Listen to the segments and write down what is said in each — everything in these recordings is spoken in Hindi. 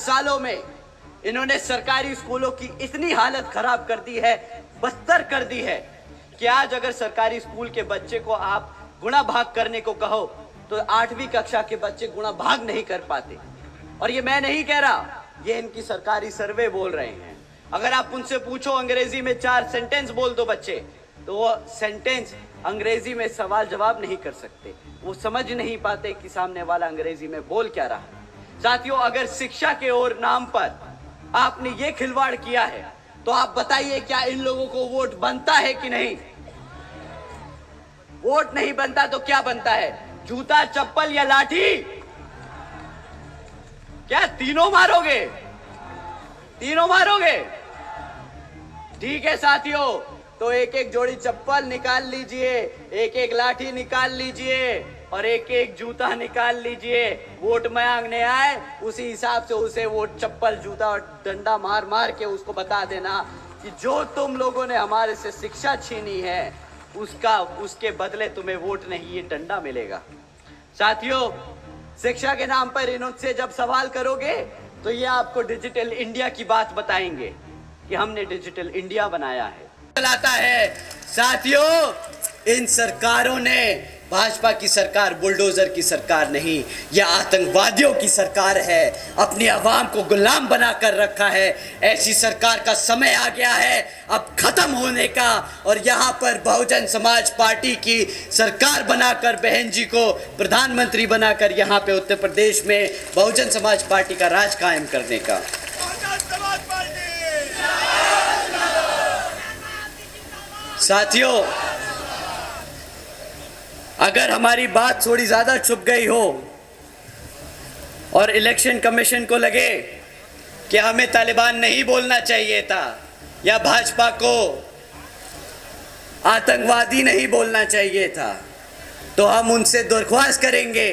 सालों में इन्होंने सरकारी स्कूलों की इतनी हालत खराब कर दी है, बदतर कर दी है कि आज अगर सरकारी स्कूल के बच्चे को आप गुणा भाग करने को कहो तो 8वीं कक्षा के बच्चे गुणा भाग नहीं कर पाते। और ये मैं नहीं कह रहा, ये इनकी सरकारी सर्वे बोल रहे हैं। अगर आप उनसे पूछो अंग्रेजी में 4 सेंटेंस बोल दो बच्चे, तो वो सेंटेंस अंग्रेजी में सवाल जवाब नहीं कर सकते, वो समझ नहीं पाते कि सामने वाला अंग्रेजी में बोल क्या रहा है। साथियों, अगर शिक्षा के और नाम पर आपने ये खिलवाड़ किया है तो आप बताइए क्या इन लोगों को वोट बनता है कि नहीं? वोट नहीं बनता तो क्या बनता है? जूता, चप्पल या लाठी? क्या तीनों मारोगे? तीनों मारोगे? ठीक है साथियों, तो एक एक जोड़ी चप्पल निकाल लीजिए, एक एक लाठी निकाल लीजिए और एक एक जूता निकाल लीजिए। वोट मांगने आए उसी हिसाब से उसे वोट, चप्पल, जूता और डंडा मार मार के उसको बता देना कि जो तुम लोगों ने हमारे से शिक्षा छीनी है उसके बदले तुम्हें वोट नहीं, ये डंडा मिलेगा। साथियों, शिक्षा के नाम पर इनसे जब सवाल करोगे तो ये आपको डिजिटल इंडिया की बात बताएंगे कि हमने डिजिटल इंडिया बनाया है, चलाता है। साथियों, इन सरकारों ने, भाजपा की सरकार बुलडोजर की सरकार नहीं, यह आतंकवादियों की सरकार है, अपनी आवाम को गुलाम बनाकर रखा है। ऐसी सरकार का समय आ गया है अब खत्म होने का। और यहाँ पर बहुजन समाज पार्टी की सरकार बनाकर, बहन जी को प्रधानमंत्री बनाकर यहाँ पे उत्तर प्रदेश में बहुजन समाज पार्टी का राज कायम करने का। साथियों, अगर हमारी बात थोड़ी ज्यादा छुप गई हो और इलेक्शन कमीशन को लगे कि हमें तालिबान नहीं बोलना चाहिए था या भाजपा को आतंकवादी नहीं बोलना चाहिए था, तो हम उनसे दरख्वास्त करेंगे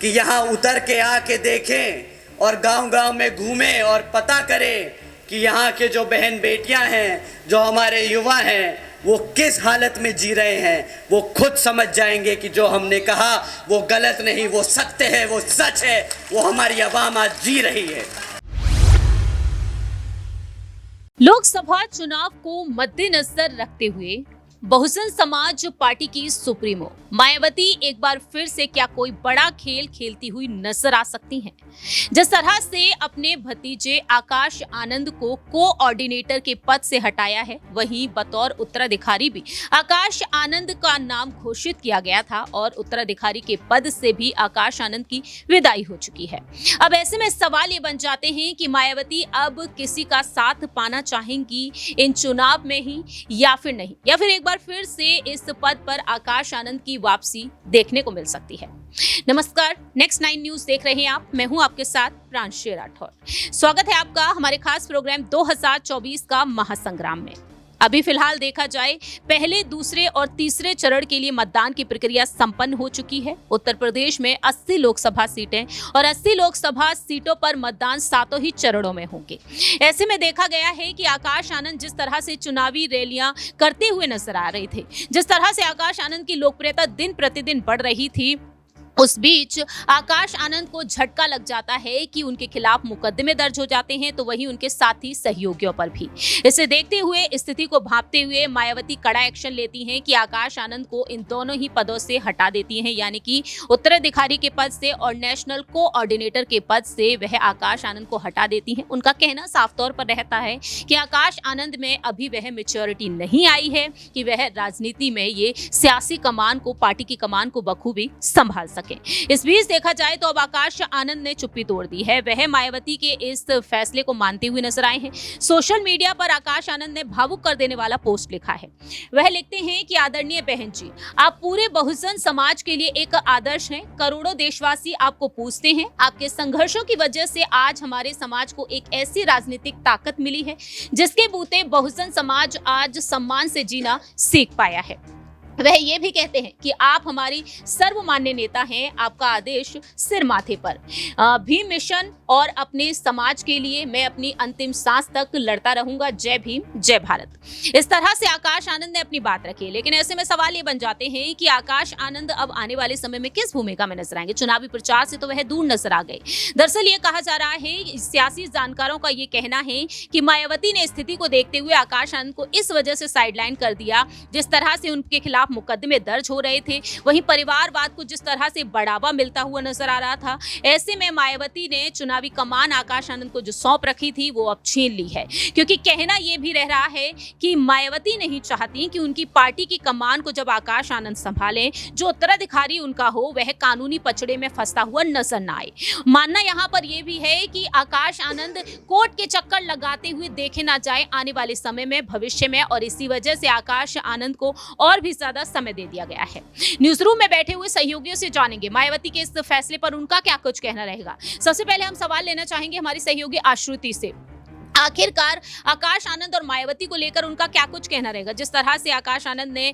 कि यहाँ उतर के आके देखें और गांव-गांव में घूमें और पता करें कि यहाँ के जो बहन बेटियाँ हैं, जो हमारे युवा हैं, वो किस हालत में जी रहे हैं। वो खुद समझ जाएंगे कि जो हमने कहा वो गलत नहीं, वो सत्य है, वो सच है, वो हमारी आवाम आज जी रही है। लोकसभा चुनाव को मद्देनजर रखते हुए बहुजन समाज पार्टी की सुप्रीमो मायावती एक बार फिर से क्या कोई बड़ा खेल खेलती हुई नजर आ सकती हैं। जिस तरह से अपने भतीजे आकाश आनंद को कोऑर्डिनेटर के पद से हटाया है, वहीं बतौर उत्तराधिकारी भी आकाश आनंद का नाम घोषित किया गया था और उत्तराधिकारी के पद से भी आकाश आनंद की विदाई हो चुकी है। अब ऐसे में सवाल ये बन जाते हैं कि मायावती अब किसी का साथ पाना चाहेंगी इन चुनाव में ही या फिर नहीं, या फिर एक बार फिर से इस पद पर आकाश आनंद की वापसी देखने को मिल सकती है। नमस्कार, नेक्स्ट 9 न्यूज देख रहे हैं आप। मैं हूं आपके साथ प्रांशु राठौर। स्वागत है आपका हमारे खास प्रोग्राम 2024 का महासंग्राम में। अभी फिलहाल देखा जाए, पहले, दूसरे और तीसरे चरण के लिए मतदान की प्रक्रिया संपन्न हो चुकी है। उत्तर प्रदेश में 80 लोकसभा सीटें और 80 लोकसभा सीटों पर मतदान 7 ही चरणों में होंगे। ऐसे में देखा गया है कि आकाश आनंद जिस तरह से चुनावी रैलियां करते हुए नजर आ रहे थे, जिस तरह से आकाश आनंद की लोकप्रियता दिन प्रतिदिन बढ़ रही थी, उस बीच आकाश आनंद को झटका लग जाता है कि उनके खिलाफ मुकदमे दर्ज हो जाते हैं, तो वहीं उनके साथी सहयोगियों पर भी। इसे देखते हुए, स्थिति को भांपते हुए मायावती कड़ा एक्शन लेती हैं कि आकाश आनंद को इन दोनों ही पदों से हटा देती हैं, यानी कि उत्तराधिकारी के पद से और नेशनल कोऑर्डिनेटर के पद से वह आकाश आनंद को हटा देती हैं। उनका कहना साफ तौर पर रहता है कि आकाश आनंद में अभी वह मैच्योरिटी नहीं आई है कि वह राजनीति में ये सियासी कमान को, पार्टी की कमान को बखूबी संभाल सके। इस बीच देखा जाए तो अब आकाश आनंद ने चुप्पी तोड़ दी है। वह मायावती के इस फैसले को मानते हुए नजर आए हैं। सोशल मीडिया पर आकाश आनंद ने भावुक कर देने वाला पोस्ट लिखा है। वह लिखते हैं कि आदरणीय बहन जी, आप पूरे बहुजन समाज के लिए एक आदर्श हैं। करोड़ों देशवासी आपको पूजते हैं। आपके संघर्षों की वजह से आज हमारे समाज को एक ऐसी राजनीतिक ताकत मिली है जिसके बूते बहुजन समाज आज सम्मान से जीना सीख पाया है। वह ये भी कहते हैं कि आप हमारी सर्वमान्य नेता हैं, आपका आदेश सिर माथे पर। भीम मिशन और अपने समाज के लिए मैं अपनी अंतिम सांस तक लड़ता रहूंगा। जय भीम, जय भारत। इस तरह से आकाश आनंद ने अपनी बात रखी। लेकिन ऐसे में सवाल ये बन जाते हैं कि आकाश आनंद अब आने वाले समय में किस भूमिका में नजर आएंगे। चुनावी प्रचार से तो वह दूर नजर आ गए। दरअसल ये कहा जा रहा है, सियासी जानकारों का ये कहना है कि मायावती ने स्थिति को देखते हुए आकाश आनंद को इस वजह से साइडलाइन कर दिया, जिस तरह से उनके खिलाफ मुकदमे दर्ज हो रहे थे, वहीं परिवारवाद को जिस तरह से बढ़ावा मिलता हुआ नजर आ रहा था। ऐसे में मायावती ने चुनावी कमान आकाश आनंद को जो सौंप रखी थी वो अब छीन ली है, क्योंकि कहना यह भी रह रहा है कि मायावती नहीं चाहती कि उनकी पार्टी की कमान को जब आकाश आनंद संभालें, जो उत्तराधिकारी उनका हो वह कानूनी पचड़े में फंसता हुआ नजर न आए। मानना यहाँ पर यह भी है कि आकाश आनंद कोर्ट के चक्कर लगाते हुए देखे ना जाए आने वाले समय में, भविष्य में, और इसी वजह से आकाश आनंद को और भी ज्यादा समय दे दिया गया है। न्यूज रूम में बैठे हुए सहयोगियों से जानेंगे मायावती के इस फैसले पर उनका क्या कुछ कहना रहेगा। सबसे पहले हम सवाल लेना चाहेंगे हमारी सहयोगी आश्रुति से। आखिरकार आकाश आनंद और मायावती को लेकर उनका क्या कुछ कहना रहेगा। जिस तरह से आकाश आनंद ने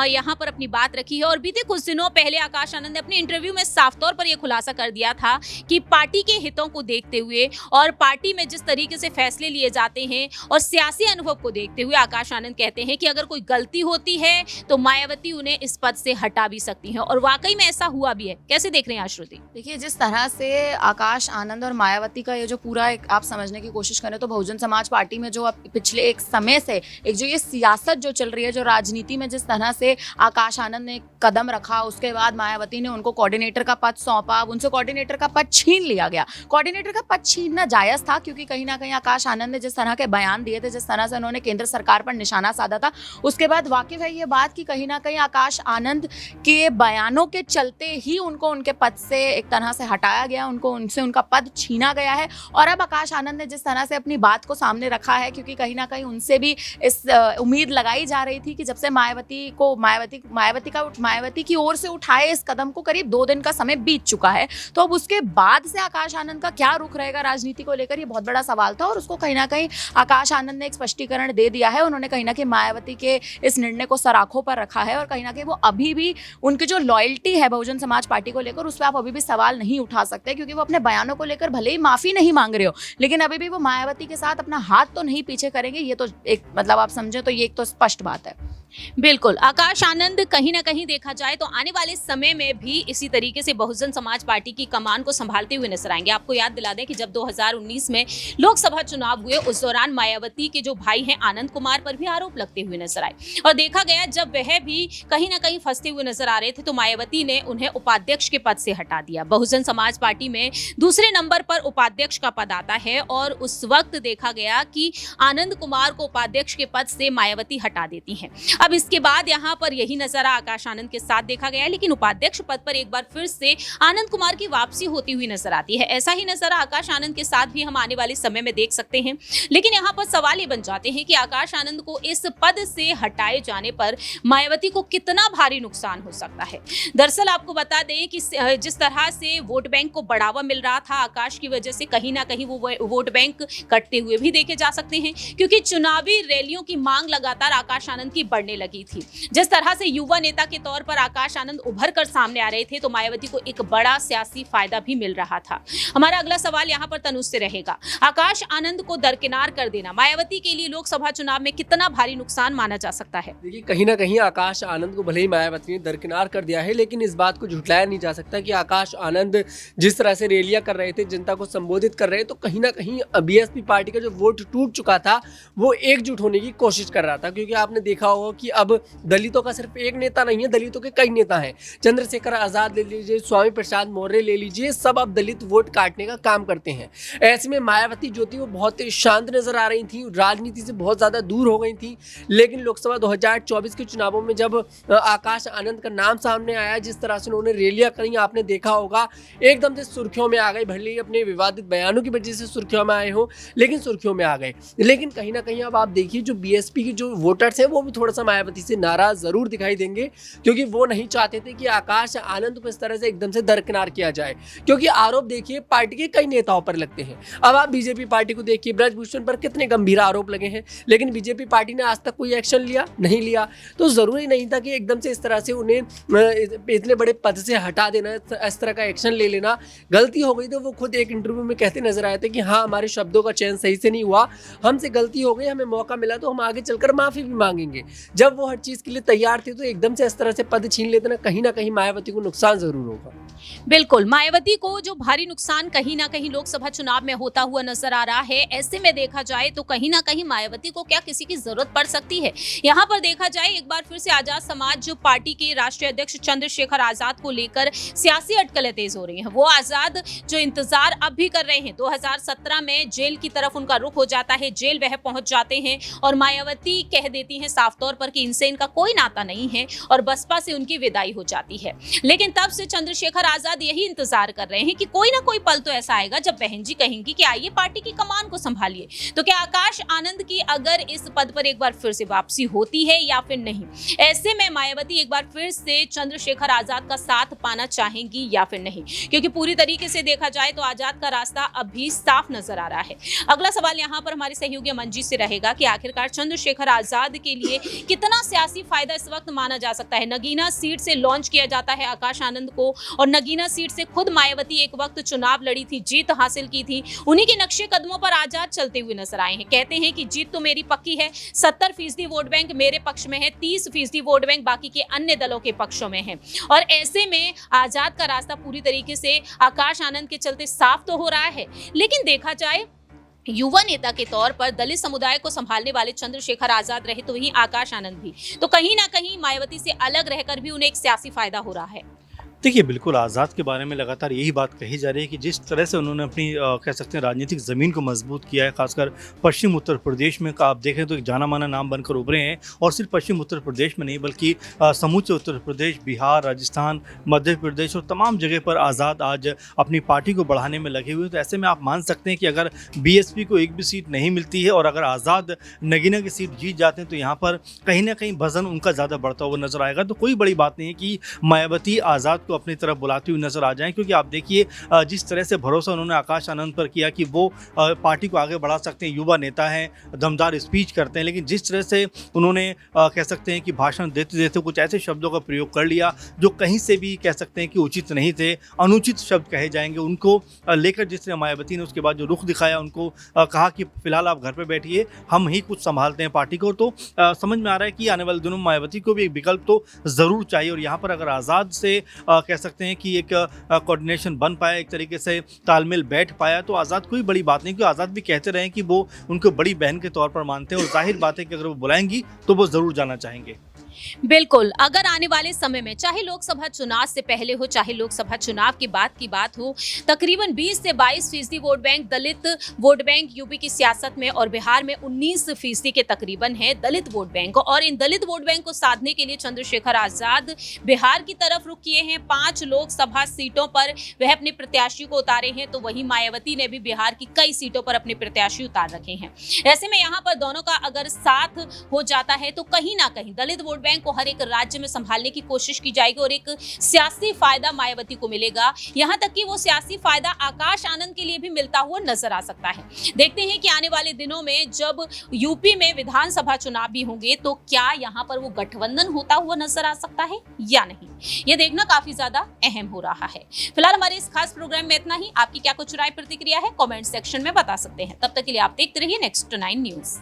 यहाँ पर अपनी बात रखी है, और बीते कुछ दिनों पहले आकाश आनंद ने अपने इंटरव्यू में साफ तौर पर यह खुलासा कर दिया था कि पार्टी के हितों को देखते हुए और पार्टी में जिस तरीके से फैसले लिए जाते हैं और सियासी अनुभव को देखते हुए आकाश आनंद कहते हैं कि अगर कोई गलती होती है तो मायावती उन्हें इस पद से हटा भी सकती है, और वाकई में ऐसा हुआ भी है। कैसे देख रहे हैं आश्रुति? देखिए, जिस तरह से आकाश आनंद और मायावती का ये जो पूरा एक आप समझने की कोशिश करें तो बहुजन समाज पार्टी में जो अब पिछले एक समय से एक जो ये सियासत जो चल रही है, जो राजनीति में जिस तरह से आकाश आनंद ने कदम रखा, उसके बाद मायावती ने उनको कोऑर्डिनेटर का पद सौंपा, उनसे कोऑर्डिनेटर का पद छीन लिया गया। कोऑर्डिनेटर का पद छीनना जायज था, क्योंकि कहीं ना कहीं आकाश आनंद ने जिस तरह के बयान दिए थे, जिस तरह से उन्होंने केंद्र सरकार पर निशाना साधा था, उसके बाद वाकिफ है ये बात कि कहीं ना कहीं आकाश आनंद के बयानों के चलते ही उनको उनके पद से एक तरह से हटाया गया, उनको उनसे उनका पद छीना गया है। और अब आकाश आनंद ने जिस तरह से अपनी बात को सामने रखा है, क्योंकि कहीं ना कहीं उनसे भी इस उम्मीद लगाई जा रही थी कि जब से मायावती की ओर से उठाए इस कदम को करीब 2 दिन का समय बीत चुका है, तो अब उसके बाद से आकाश आनंद का क्या रुख रहेगा राजनीति को लेकर, ये बहुत बड़ा सवाल था। और उसको कहीं ना कहीं आकाश आनंद ने एक स्पष्टीकरण दे दिया है। उन्होंने कहीं ना कहीं मायावती के इस निर्णय को सराखों पर रखा है, और कहीं ना कहीं वो अभी भी उनकी जो लॉयल्टी है बहुजन समाज पार्टी को लेकर, उस पर आप अभी भी सवाल नहीं उठा सकते, क्योंकि वो अपने बयानों को लेकर भले ही माफी नहीं मांग रहे हो, लेकिन अभी भी वो मायावती के साथ अपना हाथ तो नहीं पीछे करेंगे। ये तो एक मतलब आप समझे तो ये एक तो स्पष्ट बात है। बिल्कुल, आकाश आनंद कहीं ना कहीं देखा जाए तो आने वाले समय में भी इसी तरीके से बहुजन समाज पार्टी की कमान को संभालते हुए नजर आएंगे। आपको याद दिला दें कि जब 2019 में लोकसभा चुनाव हुए, उस दौरान मायावती के जो भाई हैं आनंद कुमार पर भी आरोप लगते हुए नजर आए, और देखा गया जब वह भी कहीं ना कहीं फंसते हुए नजर आ रहे थे तो मायावती ने उन्हें उपाध्यक्ष के पद से हटा दिया। बहुजन समाज पार्टी में दूसरे नंबर पर उपाध्यक्ष का पद आता है, और उस वक्त देखा गया कि आनंद कुमार को उपाध्यक्ष के पद से मायावती हटा देती हैं। अब इसके बाद यहाँ पर यही नजारा आकाश आनंद के साथ देखा गया है, लेकिन उपाध्यक्ष पद पर एक बार फिर से आनंद कुमार की वापसी होती हुई नजर आती है। ऐसा ही नजारा आकाश आनंद के साथ भी हम आने वाले समय में देख सकते हैं। लेकिन यहाँ पर सवाल ये बन जाते हैं कि आकाश आनंद को इस पद से हटाए जाने पर मायावती को कितना भारी नुकसान हो सकता है। दरअसल आपको बता दें कि जिस तरह से वोट बैंक को बढ़ावा मिल रहा था आकाश की वजह से, कहीं ना कहीं वो वोट बैंक कटते हुए भी देखे जा सकते हैं, क्योंकि चुनावी रैलियों की मांग लगातार आकाश आनंद की बढ़ने लगी थी। जिस तरह से युवा नेता के तौर पर आकाश आनंद उभर कर सामने आ रहे थे, तो मायावती को एक बड़ा सियासी फायदा भी मिल रहा था। हमारा अगला सवाल यहाँ पर तनुज से रहेगा। आकाश आनंद को दरकिनार कर देना मायावती के लिए लोकसभा चुनाव में कितना भारी नुकसान माना जा सकता है? देखिए, कहीं ना कहीं आकाश आनंद को भले ही मायावती ने दरकिनार कर दिया है, लेकिन इस बात को झुठलाया नहीं जा सकता कि आकाश आनंद जिस तरह से रैलियां कर रहे थे, जनता को संबोधित कर रहे हैं, तो कहीं ना कहीं बीएसपी पार्टी का जो वोट टूट चुका था वो एकजुट होने की कोशिश कर रहा था। क्योंकि आपने देखा होगा कि अब दलितों का सिर्फ एक नेता नहीं है, दलितों के कई नेता हैं। चंद्रशेखर आजाद ले लीजिए, स्वामी प्रसाद मौर्य ले लीजिए, सब अब दलित वोट काटने का काम करते हैं। ऐसे में मायावती जो थी वो बहुत ही शांत नजर आ रही थी, राजनीति से बहुत ज्यादा दूर हो गई थी। लेकिन लोकसभा 2024 के चुनावों में जब आकाश आनंद का नाम सामने आया, जिस तरह से उन्होंने रैलियां करी, आपने देखा होगा एकदम से सुर्खियों में आ गई। भले ही अपने विवादित बयानों की वजह से सुर्खियों में आए हो, लेकिन सुर्खियों में आ गए। लेकिन कहीं ना कहीं अब आप देखिए जो बीएसपी की जो वोटर्स हैं वो भी थोड़ा सा मायावती से नाराज जरूर दिखाई देंगे, क्योंकि वो नहीं चाहते थे कि आकाश आनंद को इस तरह से एकदम से दरकिनार किया जाए, क्योंकि आरोप देखिए पार्टी के कई नेताओं पर लगते हैं। अब आप बीजेपी पार्टी को देखिए, ब्रजभूषण पर कितने गंभीर आरोप लगे हैं, लेकिन बीजेपी पार्टी ने आज तक कोई एक्शन लिया नहीं लिया। तो जरूरी नहीं था कि एकदम से इस तरह से उन्हें इतने बड़े पद से हटा देना, इस तरह का एक्शन ले लेना। गलती हो गई तो वो खुद एक इंटरव्यू में कहते नजर आए थे कि हाँ, हमारे शब्दों का चयन सही से नहीं हुआ, हमसे गलती हो गई, हमें मौका मिला तो हम आगे चलकर माफी भी मांगेंगे। जब वो हर चीज के लिए तैयार थे तो एकदम से इस तरह से पद छीन लेते ना कहीं मायावती को नुकसान जरूर होगा। बिल्कुल, मायावती को जो भारी नुकसान कहीं ना कहीं लोकसभा चुनाव में होता हुआ नजर आ रहा है। ऐसे में देखा जाए तो कहीं ना कहीं मायावती को क्या किसी की जरूरत पड़ सकती है। यहाँ पर देखा जाए एक बार फिर से आजाद समाज जो पार्टी के राष्ट्रीय अध्यक्ष चंद्रशेखर आजाद को लेकर सियासी अटकलें तेज हो रही हैं। वो आजाद जो इंतजार अब भी कर रहे हैं, 2017 में जेल की तरफ उनका रुख हो जाता है, जेल वह पहुंच जाते हैं और मायावती कह देती हैं साफ तौर पर कि इनसे इनका कोई नाता नहीं है और बसपा से उनकी विदाई हो जाती है। लेकिन तब से चंद्रशेखर आजाद यही इंतजार कर रहे हैं कि कोई ना कोई पल तो ऐसा आएगा जब बहन जी कहेंगी कि आइए पार्टी की कमान को संभालिए। तो क्या आकाश आनंद की अगर इस पद पर एक बार फिर से वापसी होती है या फिर नहीं? ऐसे में मायावती एक बार फिर से चंद्रशेखर आजाद का साथ पाना चाहेंगी या फिर नहीं? क्योंकि पूरी तरीके से देखा जाए तो आजाद का रास्ता अभी साफ नजर आ रहा है। अगला सवाल यहाँ पर हमारे सहयोगी अमन जी से रहेगा कि आखिरकार चंद्रशेखर आजाद के लिए कितना सियासी फायदा इस वक्त माना जा सकता है। नगीना सीट से लॉन्च किया जाता है आकाश आनंद को और नगीना सीट से खुद मायावती एक वक्त चुनाव लड़ी थी, जीत हासिल की थी। उन्हीं के नक्शे कदमों पर आजाद चलते हुए नजर आए हैं। कहते हैं कि जीत तो मेरी पक्की है, 70% वोट बैंक मेरे पक्ष में है, 30% वोट बैंक बाकी के अन्य दलों के पक्षों में है। और ऐसे में आजाद का रास्ता पूरी तरीके से आकाश आनंद के चलते साफ तो हो रहा है। लेकिन देखा जाए युवा नेता के तौर पर दलित समुदाय को संभालने वाले चंद्रशेखर आजाद रहे तो वहीं आकाश आनंद भी, तो कहीं ना कहीं मायावती से अलग रहकर भी उन्हें एक सियासी फायदा हो रहा है। देखिए, बिल्कुल आज़ाद के बारे में लगातार यही बात कही जा रही है कि जिस तरह से उन्होंने अपनी कह सकते हैं राजनीतिक ज़मीन को मजबूत किया है, खासकर पश्चिम उत्तर प्रदेश में आप देखें तो एक जाना माना नाम बनकर उभरे हैं। और सिर्फ पश्चिम उत्तर प्रदेश में नहीं बल्कि समूचे उत्तर प्रदेश, बिहार, राजस्थान, मध्य प्रदेश और तमाम जगह पर आज़ाद आज अपनी पार्टी को बढ़ाने में लगे हुए हैं। तो ऐसे में आप मान सकते हैं कि अगर बीएसपी को एक भी सीट नहीं मिलती है और अगर आज़ाद नगीना की सीट जीत जाते हैं तो यहाँ पर कहीं ना कहीं वजन उनका ज़्यादा बढ़ता हुआ नजर आएगा। तो कोई बड़ी बात नहीं है कि मायावती आज़ाद को अपनी तरफ बुलाती हुई नजर आ जाएं, क्योंकि आप देखिए जिस तरह से भरोसा उन्होंने आकाश आनंद पर किया कि वो पार्टी को आगे बढ़ा सकते हैं, युवा नेता हैं, दमदार स्पीच करते हैं, लेकिन जिस तरह से उन्होंने कह सकते हैं कि भाषण देते देते कुछ ऐसे शब्दों का प्रयोग कर लिया जो कहीं से भी कह सकते हैं कि उचित नहीं थे, अनुचित शब्द कहे जाएंगे, उनको लेकर जिस तरह मायावती ने उसके बाद जो रुख दिखाया, उनको कहा कि फिलहाल आप घर पर बैठिए, हम ही कुछ संभालते हैं पार्टी को। तो समझ में आ रहा है कि आने वाले दिनों में मायावती को भी एक विकल्प तो ज़रूर चाहिए। और यहाँ पर अगर आज़ाद से कह सकते हैं कि एक कोऑर्डिनेशन बन पाया, एक तरीके से तालमेल बैठ पाया, तो आज़ाद कोई बड़ी बात नहीं, क्योंकि आज़ाद भी कहते रहे कि वो उनको बड़ी बहन के तौर पर मानते हैं और जाहिर बात है कि अगर वो बुलाएंगी तो वो ज़रूर जाना चाहेंगे। बिल्कुल, अगर आने वाले समय में चाहे लोकसभा चुनाव से पहले हो चाहे लोकसभा चुनाव के बाद की बात हो, तकरीबन 20 से 22% वोट बैंक दलित वोट बैंक यूपी की सियासत में और बिहार में 19% के तकरीबन है दलित वोट बैंक। और इन दलित वोट बैंक को साधने के लिए चंद्रशेखर आजाद बिहार की तरफ रुख किए हैं। 5 लोकसभा सीटों पर वह अपने प्रत्याशी को उतारे हैं, तो वहीं मायावती ने भी बिहार की कई सीटों पर अपने प्रत्याशी उतार रखे हैं। ऐसे में यहाँ पर दोनों का अगर साथ हो जाता है तो कहीं ना कहीं दलित वोट बैंक को हर एक राज्य में संभालने की कोशिश की जाएगी और एक सियासी फायदा मायावती को मिलेगा। यहां तक कि वो सियासी फायदा आकाश आनंद के लिए भी मिलता हुआ नजर आ सकता है। देखते हैं कि आने वाले दिनों में जब यूपी में विधानसभा चुनाव भी होंगे तो क्या यहां पर वो गठबंधन होता हुआ नजर आ सकता है या नहीं, ये देखना काफी ज्यादा अहम हो रहा है। फिलहाल हमारे इस खास प्रोग्राम में इतना ही। आपकी क्या कुछ राय प्रतिक्रिया है कमेंट सेक्शन में बता सकते हैं। तब तक के लिए आप देखते रहिए नेक्स्ट 9 न्यूज।